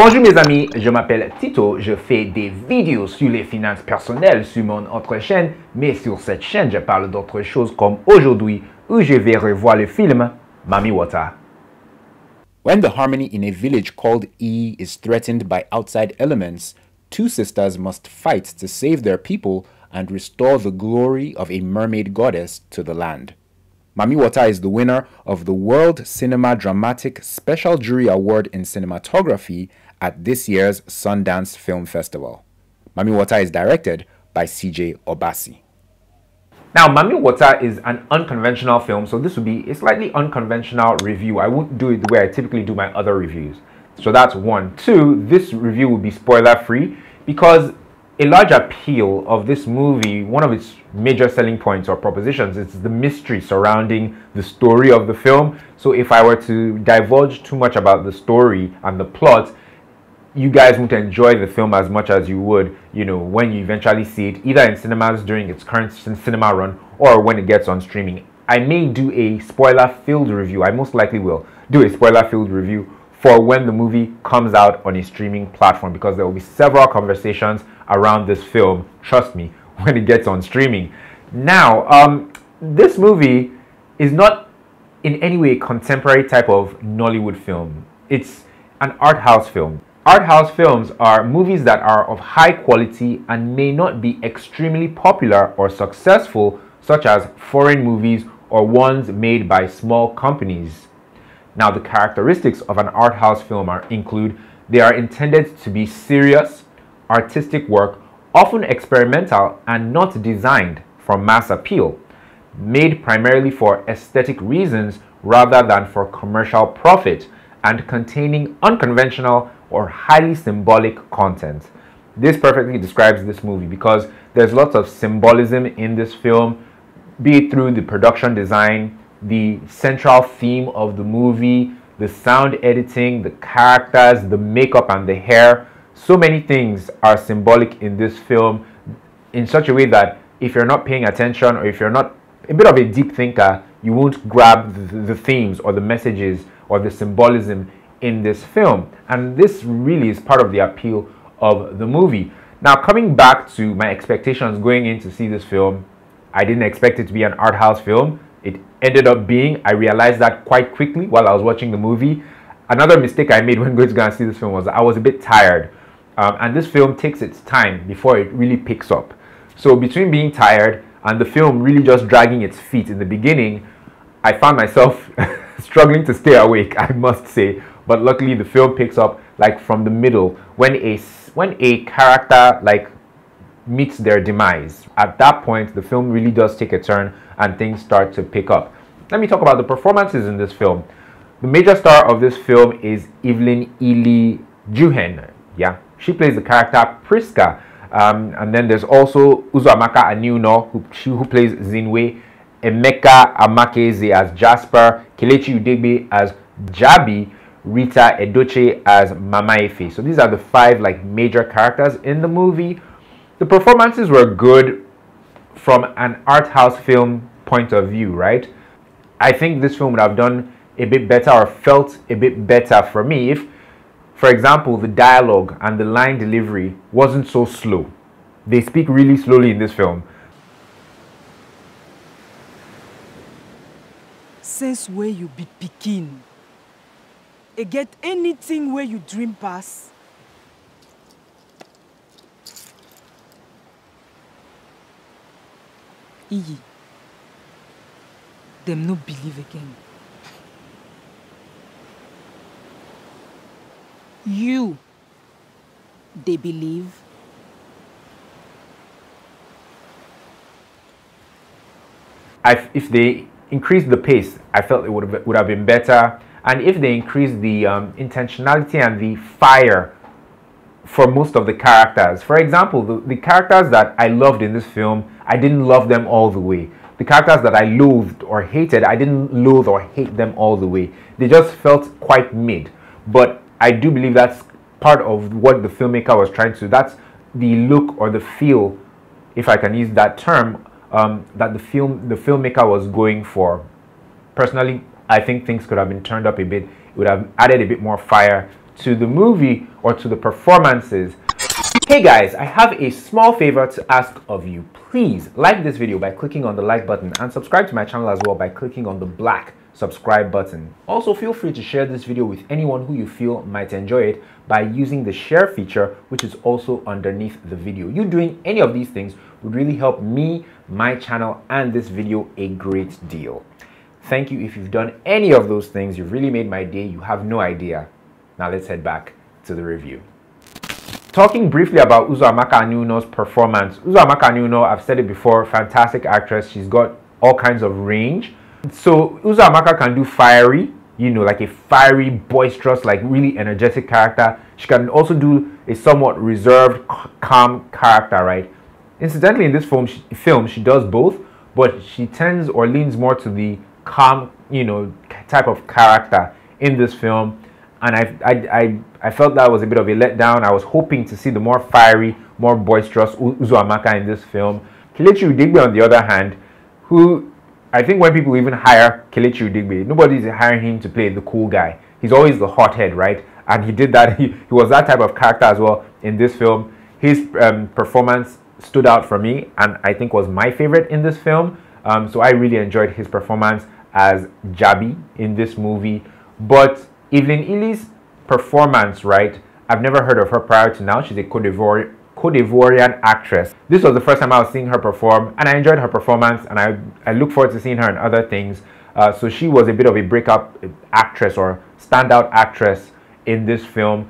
Bonjour mes amis, je m'appelle Tito, je fais des vidéos sur les finances personnelles sur mon autre chaîne, mais sur cette chaîne je parle d'autres choses comme aujourd'hui où je vais revoir le film Mami Wata. When the harmony in a village called E is threatened by outside elements, two sisters must fight to save their people and restore the glory of a mermaid goddess to the land. Mami Wata is the winner of the World Cinema Dramatic Special Jury Award in Cinematography at this year's Sundance Film Festival. Mami Wata is directed by CJ Obasi. Now, Mami Wata is an unconventional film, so this will be a slightly unconventional review. I won't do it the way I typically do my other reviews. So that's one. Two, this review will be spoiler-free because a large appeal of this movie, one of its major selling points or propositions, is the mystery surrounding the story of the film. So if I were to divulge too much about the story and the plot, you guys won't enjoy the film as much as you would, when you eventually see it, either in cinemas during its current cinema run or when it gets on streaming. I may do a spoiler-filled review. I most likely will do a spoiler-filled review for when the movie comes out on a streaming platform, because there will be several conversations around this film, trust me, when it gets on streaming. Now, this movie is not in any way a contemporary type of Nollywood film. It's an art house film. Art house films are movies that are of high quality and may not be extremely popular or successful, such as foreign movies or ones made by small companies. Now, the characteristics of an art house film include they are intended to be serious, artistic work, often experimental and not designed for mass appeal, made primarily for aesthetic reasons rather than for commercial profit, and containing unconventional or highly symbolic content. This perfectly describes this movie because there's lots of symbolism in this film, be it through the production design, the central theme of the movie, the sound editing, the characters, the makeup and the hair. So many things are symbolic in this film in such a way that if you're not paying attention or if you're not a bit of a deep thinker, you won't grab the themes or the messages or the symbolism in this film. And this really is part of the appeal of the movie. Now, coming back to my expectations going in to see this film, I didn't expect it to be an art house film. It ended up being. I realized that quite quickly while I was watching the movie. Another mistake I made when going to go and see this film was I was a bit tired. And this film takes its time before it really picks up. So between being tired and the film really just dragging its feet in the beginning, I found myself struggling to stay awake, I must say. But luckily the film picks up like from the middle when a character like meets their demise. At that point the film really does take a turn and things start to pick up. Let me talk about the performances in this film. The major star of this film is Evelyne Juhen. Yeah, she plays the character Prisca. And then there's also Uzoamaka Aniunoh, who plays Zinwe, Emeka Amakeze as Jasper, Kelechi Udegbe as Jabi, Rita Edochie as Mama. So these are the five major characters in the movie. The performances were good from an art house film point of view, right? I think this film would have done a bit better or felt a bit better for me if, for example, the dialogue and the line delivery wasn't so slow. They speak really slowly in this film. Since where you be pikin, get anything where you dream pass? Iyi, them no believe again. You, they believe. If they increased the pace, I felt it would have been better. And if they increased the intentionality and the fire for most of the characters. For example, the characters that I loved in this film, I didn't love them all the way. The characters that I loathed or hated, I didn't loathe or hate them all the way. They just felt quite mid. But I do believe that's part of what the filmmaker was trying to. That's the look or the feel, if I can use that term, that the filmmaker was going for. Personally, I think things could have been turned up a bit. It would have added a bit more fire to the movie or to the performances. Hey guys, I have a small favor to ask of you. Please like this video by clicking on the like button and subscribe to my channel as well by clicking on the black subscribe button. Also, feel free to share this video with anyone who you feel might enjoy it by using the share feature, which is also underneath the video. You doing any of these things would really help me, my channel, and this video a great deal. Thank you if you've done any of those things. You've really made my day. You have no idea. Now let's head back to the review. Talking briefly about Uzoamaka Aniunoh's performance. Uzoamaka Aniunoh, I've said it before, fantastic actress. She's got all kinds of range. So Uzoamaka can do fiery, you know, like a fiery, boisterous, like really energetic character. She can also do a somewhat reserved, calm character, right? Incidentally, in this film, she does both, but she tends or leans more to the calm, you know, type of character in this film. And I felt that was a bit of a letdown. I was hoping to see the more fiery, more boisterous Uzoamaka in this film. Kelechi Udegbe, on the other hand, who I think when people even hire Kelechi Udegbe, nobody's hiring him to play the cool guy. He's always the hothead, right? And he did that. He was that type of character as well in this film. His performance stood out for me and I think was my favorite in this film. So I really enjoyed his performance as Jabi in this movie. But Evelyne Illy's performance, right? I've never heard of her prior to now. She's a Cote d'Ivoirian actress. This was the first time I was seeing her perform, and I enjoyed her performance, and I look forward to seeing her in other things. So she was a bit of a breakup actress or standout actress in this film.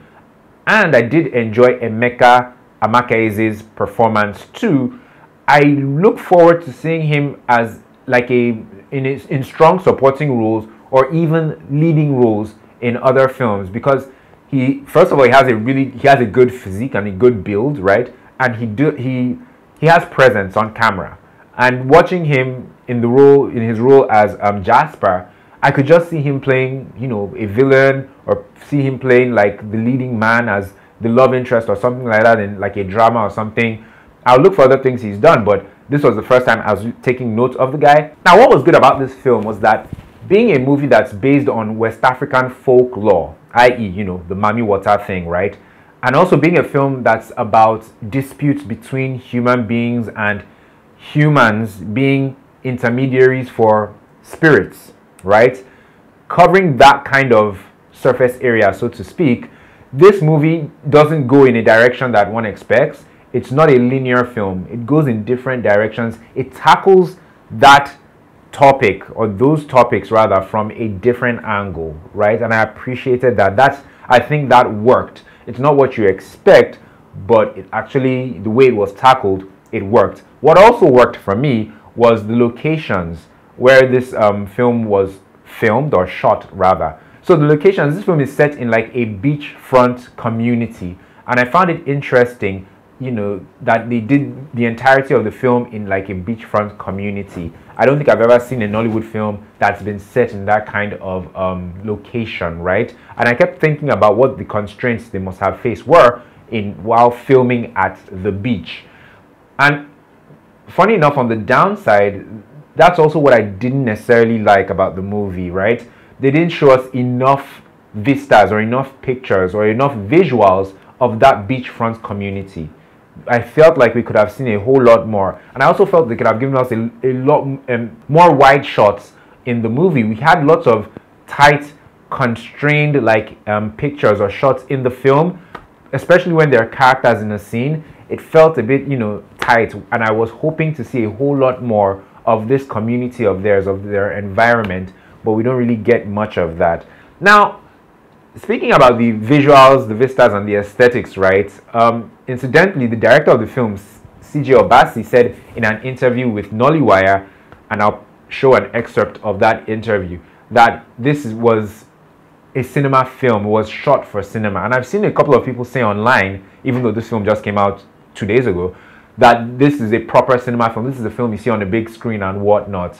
And I did enjoy Emeka Amakeze's performance too. I look forward to seeing him as like in strong supporting roles or even leading roles in other films, because he, first of all, he has a good physique and a good build, right? And he has presence on camera. And watching him in his role as Jasper, I could just see him playing, you know, a villain, or see him playing like the leading man as the love interest or something like that in like a drama or something. I'll look for other things he's done, but this was the first time I was taking note of the guy. Now, what was good about this film was that being a movie that's based on West African folklore, i.e., you know, the Mami Wata thing, right? And also being a film that's about disputes between human beings and humans being intermediaries for spirits, right? Covering that kind of surface area, so to speak, this movie doesn't go in a direction that one expects. It's not a linear film. It goes in different directions. It tackles that topic, or those topics rather, from a different angle, right? And I appreciated that. I think that worked. It's not what you expect, but it actually, the way it was tackled, it worked. What also worked for me was the locations where this film was filmed, or shot rather. So the locations, this film is set in like a beachfront community, and I found it interesting, you know, that they did the entirety of the film in like a beachfront community. I don't think I've ever seen a Nollywood film that's been set in that kind of location, right? And I kept thinking about what the constraints they must have faced were while filming at the beach. And funny enough, on the downside, that's also what I didn't necessarily like about the movie, right? They didn't show us enough vistas or enough pictures or enough visuals of that beachfront community. I felt like we could have seen a whole lot more, and I also felt they could have given us a lot more wide shots in the movie. We had lots of tight, constrained like pictures or shots in the film, especially when there are characters in a scene. It felt a bit, you know, tight, and I was hoping to see a whole lot more of this community of theirs, of their environment, but we don't really get much of that. Now, speaking about the visuals, the vistas, and the aesthetics, right? Incidentally, the director of the film, CJ Obasi, said in an interview with Nollywire, and I'll show an excerpt of that interview, that this was a cinema film, was shot for cinema. And I've seen a couple of people say online, even though this film just came out 2 days ago, that this is a proper cinema film. This is a film you see on a big screen and whatnot.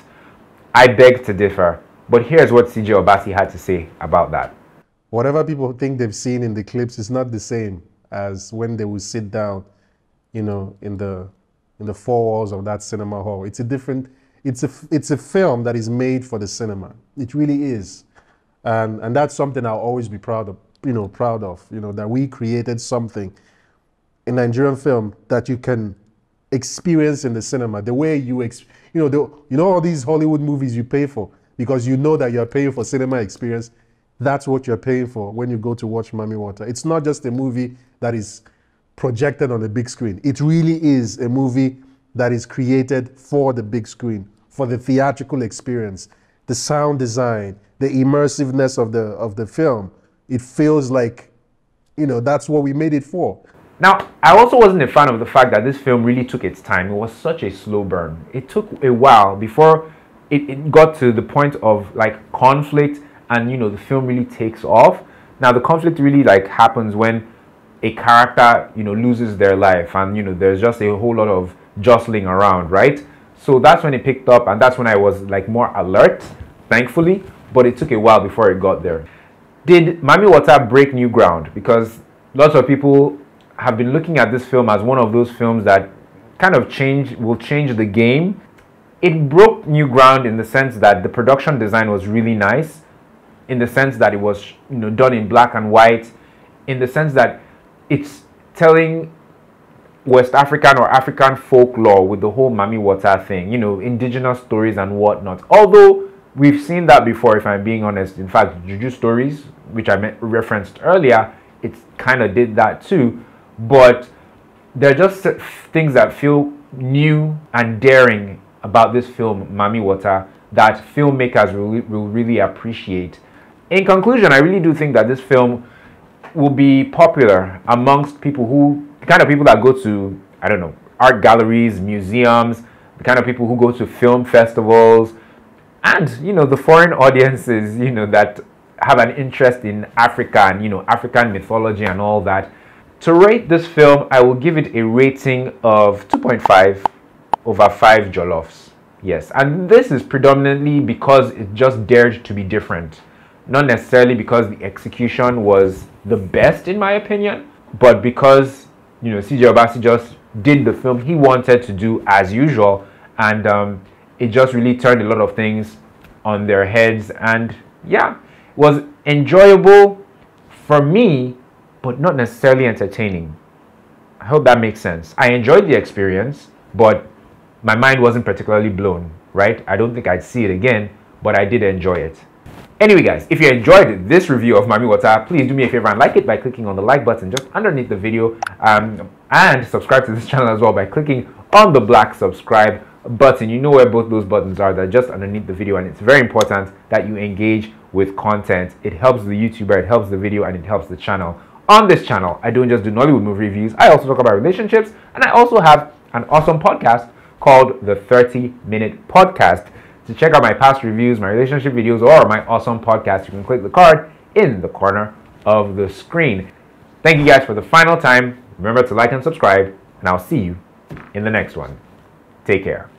I beg to differ, but here's what CJ Obasi had to say about that. Whatever people think they've seen in the clips is not the same as when they will sit down, you know, in the four walls of that cinema hall. It's a different, it's a film that is made for the cinema. It really is. And that's something I'll always be proud proud of, that we created something in Nigerian film that you can experience in the cinema. The way you, all these Hollywood movies you pay for because you know that you're paying for cinema experience. That's what you're paying for when you go to watch Mami Wata. It's not just a movie that is projected on a big screen. It really is a movie that is created for the big screen, for the theatrical experience, the sound design, the immersiveness of the film. It feels like, that's what we made it for. Now, I also wasn't a fan of the fact that this film really took its time. It was such a slow burn. It took a while before it got to the point of like conflict and, the film really takes off. Now, the conflict really like happens when a character, loses their life and, there's just a whole lot of jostling around, right? So that's when it picked up and that's when I was like more alert, thankfully, but it took a while before it got there. Did Mami Wata break new ground? Because lots of people have been looking at this film as one of those films that kind of will change the game. It broke new ground in the sense that the production design was really nice, in the sense that it was done in black and white, in the sense that it's telling West African or African folklore with the whole Mami Wata thing, indigenous stories and whatnot. Although we've seen that before, if I'm being honest. In fact, Juju stories, which I referenced earlier, it kind of did that too. But there are just things that feel new and daring about this film, Mami Wata, that filmmakers will really appreciate. In conclusion, I really do think that this film will be popular amongst people the kind of people that go to, I don't know, art galleries, museums, the kind of people who go to film festivals, and, the foreign audiences, that have an interest in Africa and, African mythology and all that. To rate this film, I will give it a rating of 2.5 over 5 jollofs. Yes, and this is predominantly because it just dared to be different. Not necessarily because the execution was the best, in my opinion, but because, CJ Obasi just did the film he wanted to do as usual, and it just really turned a lot of things on their heads, and yeah, it was enjoyable for me, but not necessarily entertaining. I hope that makes sense. I enjoyed the experience, but my mind wasn't particularly blown, right? I don't think I'd see it again, but I did enjoy it. Anyway, guys, if you enjoyed this review of Mami Wata, please do me a favor and like it by clicking on the like button just underneath the video, and subscribe to this channel as well by clicking on the black subscribe button. You know where both those buttons are. They're just underneath the video, and it's very important that you engage with content. It helps the YouTuber, it helps the video, and it helps the channel. On this channel, I don't just do Nollywood movie reviews. I also talk about relationships, and I also have an awesome podcast called the 30-Minute Podcast. To check out my past reviews, my relationship videos, or my awesome podcast, you can click the card in the corner of the screen. Thank you guys for the final time. Remember to like and subscribe, and I'll see you in the next one. Take care.